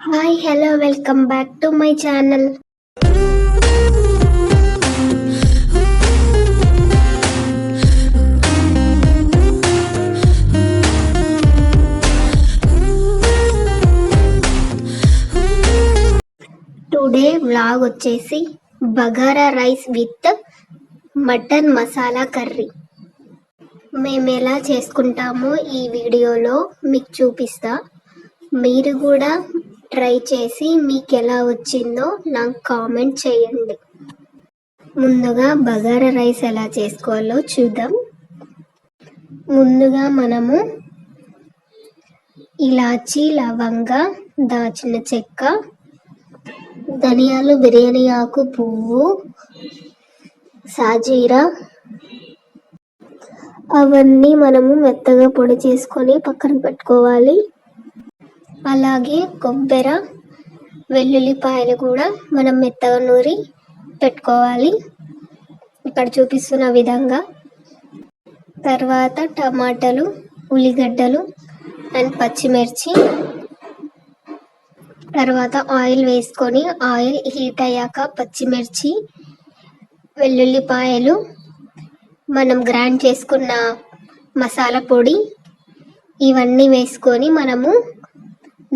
Hi hello welcome back to my channel. Today vlog వచ్చేసి bagara rice with mutton masala curry. మేము ఎలా చేసుకుంటామో ఈ వీడియోలో మీకు చూపిస్తా. మీరు కూడా ట్రై చేసి మీకు ఎలా వచ్చిందో నాకు కామెంట్ చేయండి. ముందుగా బగారా రైస్ ఎలా చేసుకోవాలో చూద్దాం. ముందుగా మనము ఇలాచీ, లవంగ, దాచిన చెక్క, ధనియాలు, బిర్యానీ ఆకు, పువ్వు, సాజీరా అవన్నీ మనము మెత్తగా పొడి చేసుకొని పక్కన పెట్టుకోవాలి. అలాగే కొబ్బరి, వెల్లుల్లిపాయలు కూడా మనం మెత్తగా నూరి పెట్టుకోవాలి ఇక్కడ చూపిస్తున్న విధంగా. తర్వాత టమాటాలు, ఉల్లిగడ్డలు అండ్ పచ్చిమిర్చి. తర్వాత ఆయిల్ వేసుకొని ఆయిల్ హీట్ అయ్యాక పచ్చిమిర్చి, వెల్లుల్లిపాయలు, మనం గ్రైండ్ చేసుకున్న మసాలా పొడి ఇవన్నీ వేసుకొని మనము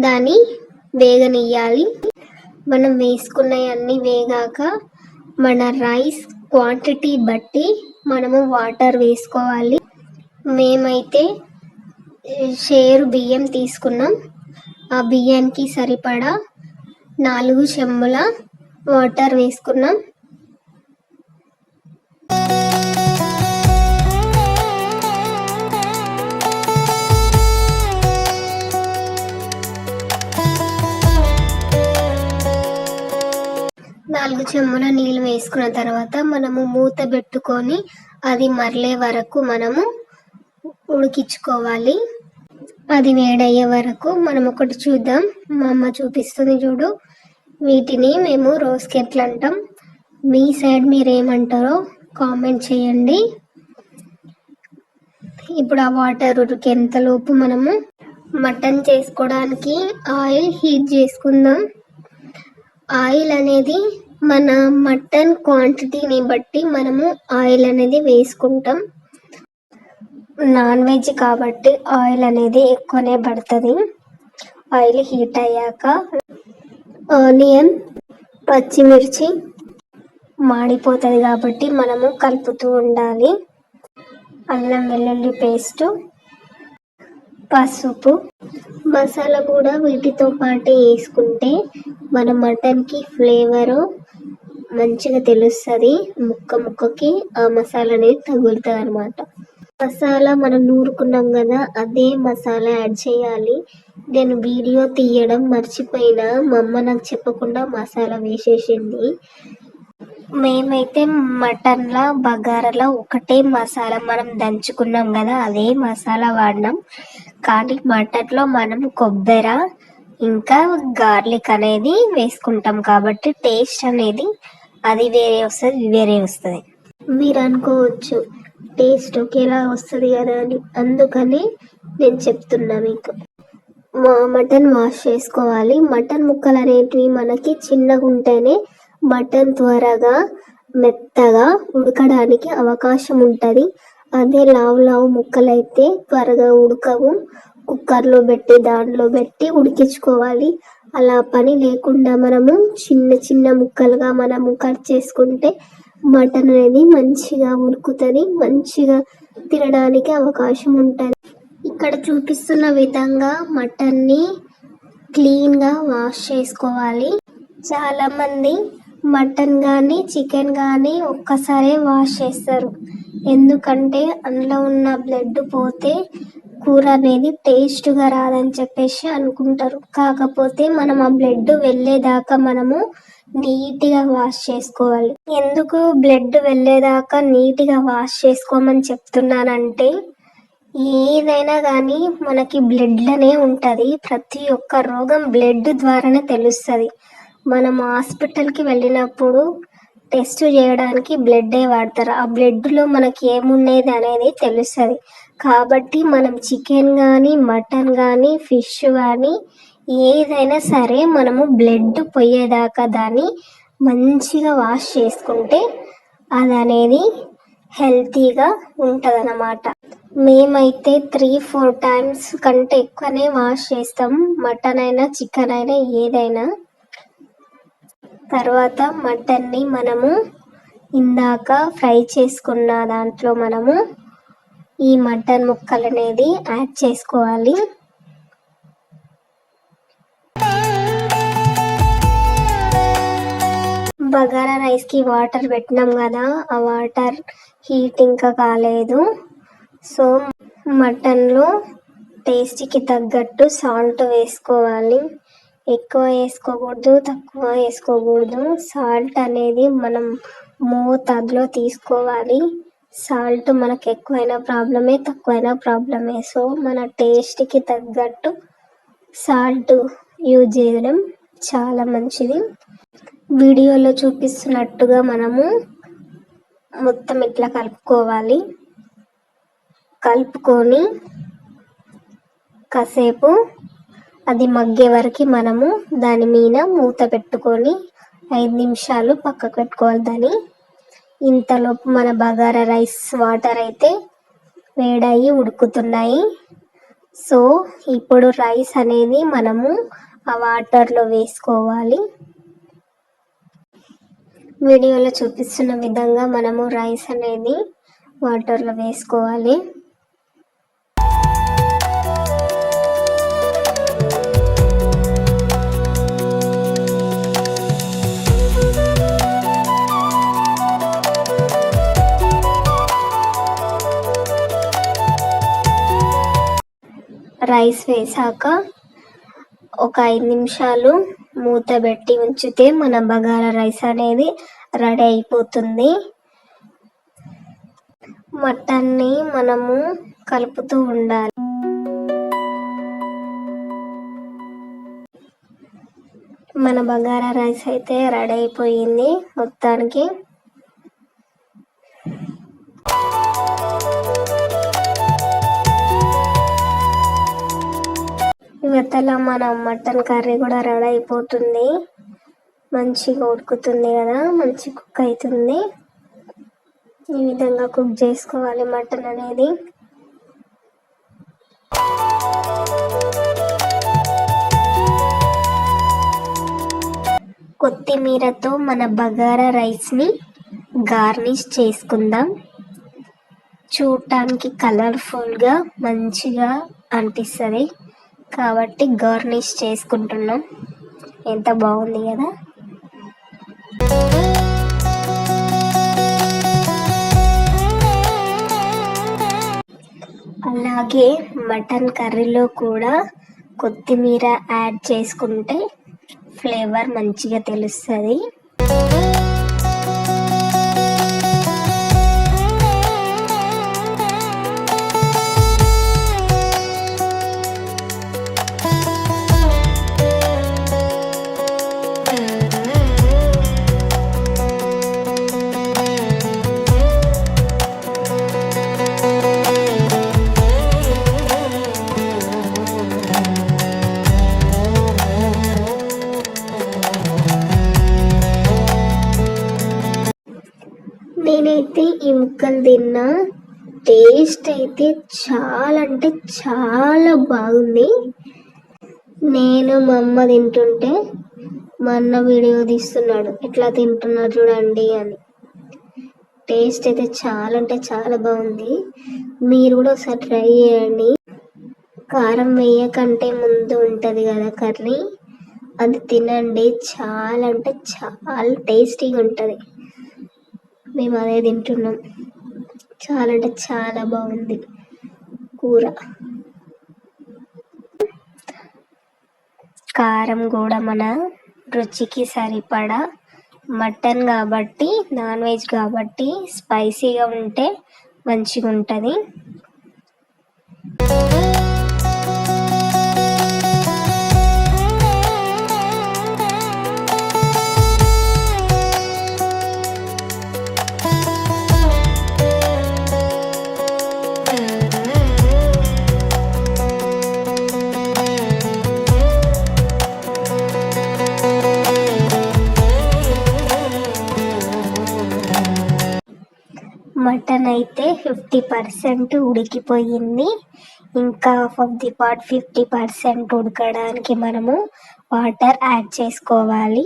దాన్ని వేగనియ్యాలి. మనం వేసుకున్నవన్నీ వేగాక మన రైస్ క్వాంటిటీ బట్టి మనము వాటర్ వేసుకోవాలి. మేమైతే షేరు బియ్యం తీసుకున్నాం. ఆ బియ్యానికి సరిపడా 4 చెంబుల వాటర్ వేసుకున్నాం. నాలుగు చెంబుల నీళ్ళు వేసుకున్న తర్వాత మనము మూత పెట్టుకొని అది మరలే వరకు మనము ఉడికించుకోవాలి. అది వేడయ్యే వరకు మనం ఒకటి చూద్దాం. మా అమ్మ చూపిస్తుంది చూడు. వీటిని మేము రోజ్ కెట్లు అంటాం. మీ సైడ్ మీరేమంటారో కామెంట్ చేయండి. ఇప్పుడు ఆ వాటర్ ఉడికేంతలోపు మనము మటన్ చేసుకోవడానికి ఆయిల్ హీట్ చేసుకుందాం. ఆయిల్ అనేది మన మటన్ క్వాంటిటీని బట్టి మనము ఆయిల్ అనేది వేసుకుంటాం. నాన్ వెజ్ కాబట్టి ఆయిల్ అనేది ఎక్కువనే పడుతుంది. ఆయిల్ హీట్ అయ్యాక ఆనియన్, పచ్చిమిర్చి మాడిపోతుంది కాబట్టి మనము కలుపుతూ ఉండాలి. అల్లం వెల్లుల్లి పేస్టు, పసుపు, మసాలా కూడా వీటితో పాటే వేసుకుంటే మన మటన్కి ఫ్లేవరు మంచిగా తెలుస్తుంది. ముక్కకి ఆ మసాలా అనేది తగులుతుంది అనమాట. మసాలా మనం నూరుకున్నాం కదా, అదే మసాలా యాడ్ చేయాలి. నేను వీడియో తీయడం మర్చిపోయినా, మా అమ్మ నాకు చెప్పకుండా మసాలా వేసేసింది. మేమైతే మటన్లో బగారాలో ఒకటే మసాలా మనం దంచుకున్నాం కదా, అదే మసాలా వాడినాం. కానీ మటన్లో మనం కొబ్బరి ఇంకా గార్లిక్ అనేది వేసుకుంటాం కాబట్టి టేస్ట్ అనేది అది వేరే వస్తుంది, ఇది వేరే వస్తుంది. మీరు అనుకోవచ్చు టేస్ట్ ఒకేలా వస్తుంది కదా అని, అందుకని నేను చెప్తున్నా మీకు. మటన్ వాష్ చేసుకోవాలి. మటన్ ముక్కలు అనేటివి మనకి చిన్నగా ఉంటేనే మటన్ త్వరగా మెత్తగా ఉడకడానికి అవకాశం ఉంటుంది. అదే లావు ముక్కలు అయితే త్వరగా ఉడకవు. కుక్కర్లో పెట్టి దాంట్లో పెట్టి ఉడికించుకోవాలి. అలా పని లేకుండా మనము చిన్న ముక్కలుగా మనము కట్ చేసుకుంటే మటన్ అనేది మంచిగా ఉడుకుతుంది, మంచిగా తినడానికి అవకాశం ఉంటుంది. ఇక్కడ చూపిస్తున్న విధంగా మటన్ని క్లీన్గా వాష్ చేసుకోవాలి. చాలామంది మటన్ కానీ చికెన్ కానీ ఒక్కసారే వాష్ చేస్తారు. ఎందుకంటే అందులో ఉన్న బ్లడ్ పోతే కూర అనేది టేస్ట్గా రాదని చెప్పేసి అనుకుంటారు. కాకపోతే మనం ఆ బ్లడ్ వెళ్ళేదాకా మనము నీట్గా వాష్ చేసుకోవాలి. ఎందుకు బ్లడ్ వెళ్ళేదాకా నీట్గా వాష్ చేసుకోమని చెప్తున్నానంటే, ఏదైనా కానీ మనకి బ్లడ్లోనే ఉంటుంది. ప్రతి ఒక్క రోగం బ్లడ్ ద్వారానే తెలుస్తుంది. మనం హాస్పిటల్కి వెళ్ళినప్పుడు టెస్ట్ చేయడానికి బ్లడ్డే వాడతారు. ఆ బ్లడ్లో మనకి ఏమున్నది అనేది తెలుస్తుంది. కాబట్టి మనం చికెన్ కానీ, మటన్ కానీ, ఫిష్ కానీ ఏదైనా సరే మనము బ్లడ్ పోయేదాకా దాన్ని మంచిగా వాష్ చేసుకుంటే అది అనేది హెల్తీగా ఉంటుంది అన్నమాట. మేమైతే 3-4 టైమ్స్ కంటే ఎక్కువనే వాష్ చేస్తాం, మటన్ అయినా చికెన్ అయినా ఏదైనా. తర్వాత మటన్ని మనము ఇందాక ఫ్రై చేసుకున్న దాంట్లో మనము ఈ మటన్ ముక్కలు అనేది యాడ్ చేసుకోవాలి. బగారా రైస్కి వాటర్ పెట్టినాం కదా, ఆ వాటర్ హీట్ ఇంకా కాలేదు. సో మటన్లో టేస్ట్కి తగ్గట్టు సాల్ట్ వేసుకోవాలి. ఎక్కువ వేసుకోకూడదు, తక్కువ వేసుకోకూడదు. సాల్ట్ అనేది మనం మోతాదులో తీసుకోవాలి. సాల్ట్ మనకు ఎక్కువైనా ప్రాబ్లమే, తక్కువైనా ప్రాబ్లమే. సో మన టేస్ట్కి తగ్గట్టు సాల్ట్ యూజ్ చేయడం చాలా మంచిది. వీడియోలో చూపిస్తున్నట్టుగా మనము మొత్తం ఇట్లా కలుపుకోవాలి. కలుపుకొని కాసేపు అది మగ్గే వరకు మనము దాని మీద మూత పెట్టుకొని 5 నిమిషాలు పక్కకు పెట్టుకోవాలి దాన్ని. ఇంతలోపు మన బగారా రైస్ వాటర్ అయితే వేడయి ఉడుకుతున్నాయి. సో ఇప్పుడు రైస్ అనేది మనము ఆ వాటర్లో వేసుకోవాలి. వీడియోలో చూపిస్తున్న విధంగా మనము రైస్ అనేది వాటర్లో వేసుకోవాలి. రైస్ వేసాక ఒక 5 నిమిషాలు మూత పెట్టి ఉంచితే మన బగారా రైస్ అనేది రెడీ అయిపోతుంది. మటన్ని మనము కలుపుతూ ఉండాలి. మన బగారా రైస్ అయితే రెడీ అయిపోయింది మొత్తానికి. ఇవతల మన మటన్ కర్రీ కూడా రెడీ అయిపోతుంది. మంచిగా ఉడుకుతుంది కదా, మంచి కుక్ అవుతుంది. ఈ విధంగా కుక్ చేసుకోవాలి మటన్ అనేది. కొత్తిమీరతో మన బగారా రైస్ని గార్నిష్ చేసుకుందాం. చూడటానికి కలర్ఫుల్గా మంచిగా అనిపిస్తుంది కాబట్టి గార్నిష్ చేసుకుంటున్నాం. ఎంత బాగుంది కదా. అలాగే మటన్ కర్రీలో కూడా కొత్తిమీర యాడ్ చేసుకుంటే ఫ్లేవర్ మంచిగా తెలుస్తుంది. నేనైతే ఈ ముక్కలు తిన్నా, టేస్ట్ అయితే చాలా అంటే చాలా బాగుంది. నేను మా అమ్మ తింటుంటే మా అన్న వీడియో తీస్తున్నాడు, ఎట్లా తింటున్నారు చూడండి అని. టేస్ట్ అయితే చాలా అంటే చాలా బాగుంది. మీరు కూడా ఒకసారి ట్రై చేయండి. కారం వేయకంటే ముందు ఉంటుంది కదా కర్రీ, అది తినండి. చాలా అంటే చాలా టేస్టీగా ఉంటుంది. మేము అదే తింటున్నాం. చాలా అంటే చాలా బాగుంది కూర. కారం కూడా మన రుచికి సరిపడా. మటన్ కాబట్టి, నాన్ వెజ్ కాబట్టి స్పైసీగా ఉంటే మంచిగా ఉంటుంది. మటన్ అయితే 50% ఉడికిపోయింది. ఇంకా హాఫ్ ఆఫ్ ది పార్ట్ 50% ఉడకడానికి మనము వాటర్ యాడ్ చేసుకోవాలి.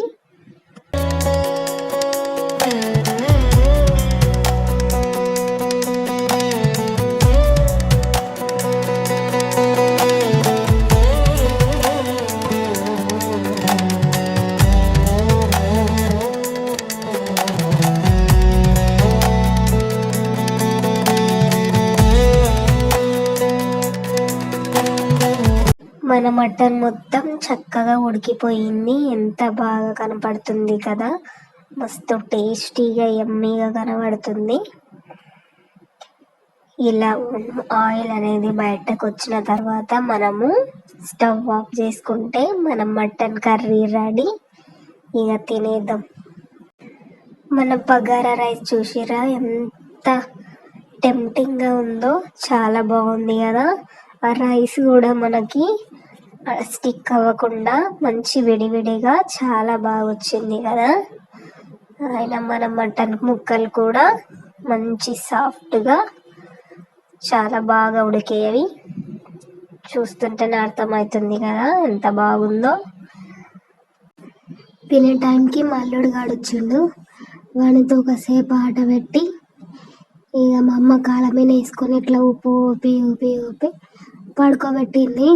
మన మటన్ మొత్తం చక్కగా ఉడికిపోయింది. ఎంత బాగా కనపడుతుంది కదా, మస్తు టేస్టీగా యమ్మీగా కనబడుతుంది. ఇలా ఆయిల్ అనేది బయటకు వచ్చిన తర్వాత మనము స్టవ్ ఆఫ్ చేసుకుంటే మన మటన్ కర్రీ రెడీ. ఇక తినేద్దాం. మన బగారా రైస్ చూసిరా ఎంత టెంప్టింగ్గా ఉందో, చాలా బాగుంది కదా. ఆ రైస్ కూడా మనకి స్టిక్ అవ్వకుండా మంచి విడివిడిగా చాలా బాగా వచ్చింది కదా. అయినా మన మటన్ ముక్కలు కూడా మంచి సాఫ్ట్గా చాలా బాగా ఉడికేవి. చూస్తుంటేనే అర్థమవుతుంది కదా ఎంత బాగుందో. తినే టైంకి మల్లుడు గాడు వచ్చిండు. వానితో ఒకసేపు ఆట పెట్టి ఇక మా అమ్మ కాళ్ళ మీద వేసుకొని ఇట్లా ఊపి ఊపి ఊపి ఊపి పడుకోబెట్టింది.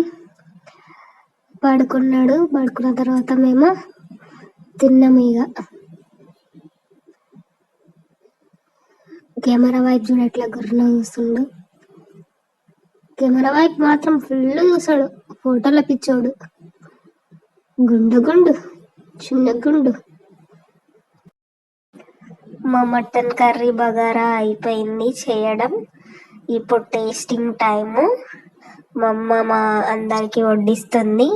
పడుకున్నాడు. పడుకున్న తర్వాత మేము తిన్నాము. ఇక కెమెరా వైపు చూడ ఎట్లా గుర్రంలో చూస్తుండు. కెమెరా వైపు మాత్రం ఫుల్ చూసాడు. ఫోటోల పిచ్చోడు. గుండు గుండు చిన్న గుండు. మా మటన్ కర్రీ బగారా అయిపోయింది చేయడం. ఇప్పుడు టేస్టింగ్ టైము. మా అమ్మ మా అందరికి వడ్డిస్తుంది.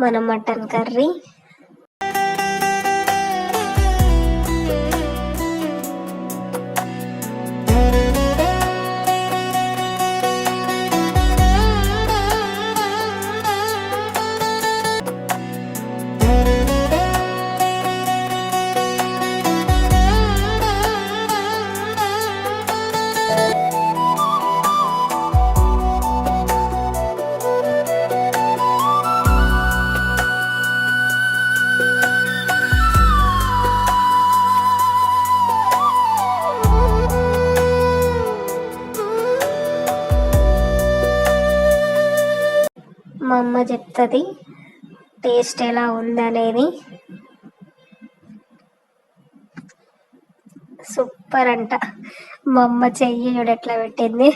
మన మటన్ కర్రీ మా అమ్మ చెప్తుంది టేస్ట్ ఎలా ఉందనేది. సూపర్ అంట. మా అమ్మ చెయ్యి చూడు ఎట్లా పెట్టింది.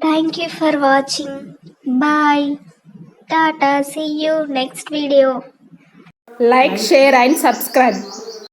Thank you for watching. Bye. Tata. See you next video. Like, share and subscribe.